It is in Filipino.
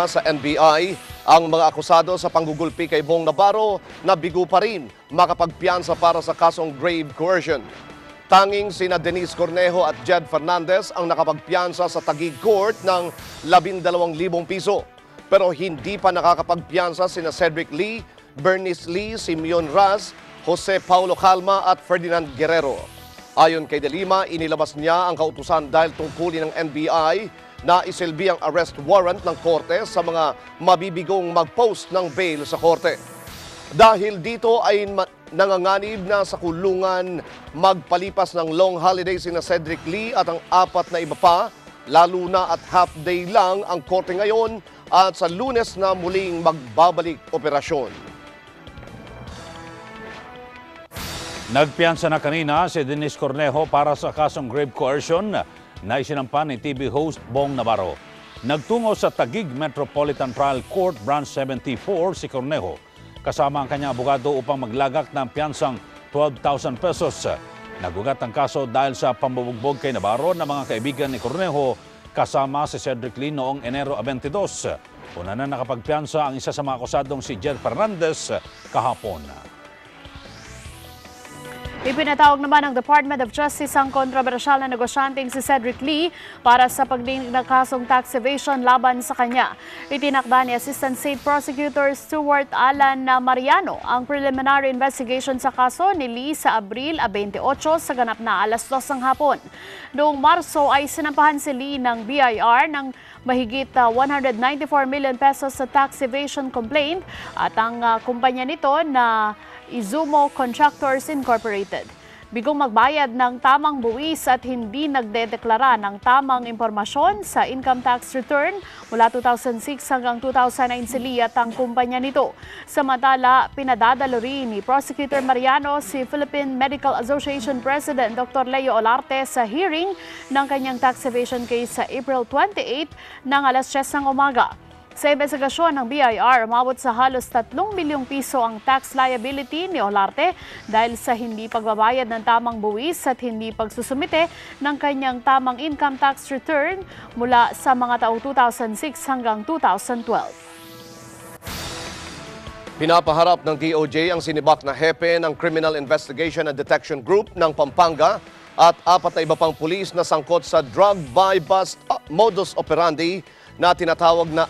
Sa NBI, ang mga akusado sa panggugulpi kay Bong Navarro na bigo pa rin makapagpiyansa para sa kasong grave coercion. Tanging sina Denise Cornejo at Jed Fernandez ang nakapagpiyansa sa Taguig Court ng 12,000 piso. Pero hindi pa nakakapagpiyansa sina Cedric Lee, Bernice Lee, Simeon Raz, Jose Paulo Calma at Ferdinand Guerrero. Ayon kay De Lima, inilabas niya ang kautusan dahil tungkulin ng NBI na isilbi ang arrest warrant ng korte sa mga mabibigong mag-post ng bail sa korte. Dahil dito ay nanganganib na sa kulungan magpalipas ng long holiday sina Cedric Lee at ang apat na iba pa, lalo na at half day lang ang korte ngayon at sa Lunes na muling magbabalik operasyon. Nagpiyansa na kanina si Denise Cornejo para sa kasong grave coercion na isinampan ni TV host Bong Navarro. Nagtungo sa Taguig Metropolitan Trial Court Branch 74 si Cornejo kasama ang kanyang abogado upang maglagak ng piyansang 12,000 pesos. Nagugat ang kaso dahil sa pambubugbog kay Navarro ng mga kaibigan ni Cornejo kasama si Cedric Lee noong Enero 22. Una na nakapagpiyansa ang isa sa mga akusadong si Jed Fernandez kahapon. Ipinatawag naman ng Department of Justice ang kontrobersyal na negosyanteng si Cedric Lee para sa pagdinig ng kasong tax evasion laban sa kanya. Itinakda ni Assistant State Prosecutor Stuart Alan Mariano ang preliminary investigation sa kaso ni Lee sa Abril 28 sa ganap na alas 2 ng hapon. Noong Marso ay sinampahan si Lee ng BIR ng mahigit 194 million pesos sa tax evasion complaint at ang kumpanya nito na Izumo Contractors Incorporated. Bigong magbayad ng tamang buwis at hindi nagdedeklara ng tamang impormasyon sa income tax return mula 2006 hanggang 2009 si Lee at ang kumpanya nito. Samantala, pinadadalo rin ni Prosecutor Mariano si Philippine Medical Association President Dr. Leo Olarte sa hearing ng kanyang tax evasion case sa April 28 ng alas 10 ng umaga. Sa investigasyon ng BIR, umabot sa halos 3 milyong piso ang tax liability ni Olarte dahil sa hindi pagbabayad ng tamang buwis at hindi pagsusumite ng kanyang tamang income tax return mula sa mga taong 2006 hanggang 2012. Pinapaharap ng DOJ ang sinibak na hepe ng Criminal Investigation and Detection Group ng Pampanga at 4 na iba pang pulis na sangkot sa drug buy-bust modus operandi na tinatawag na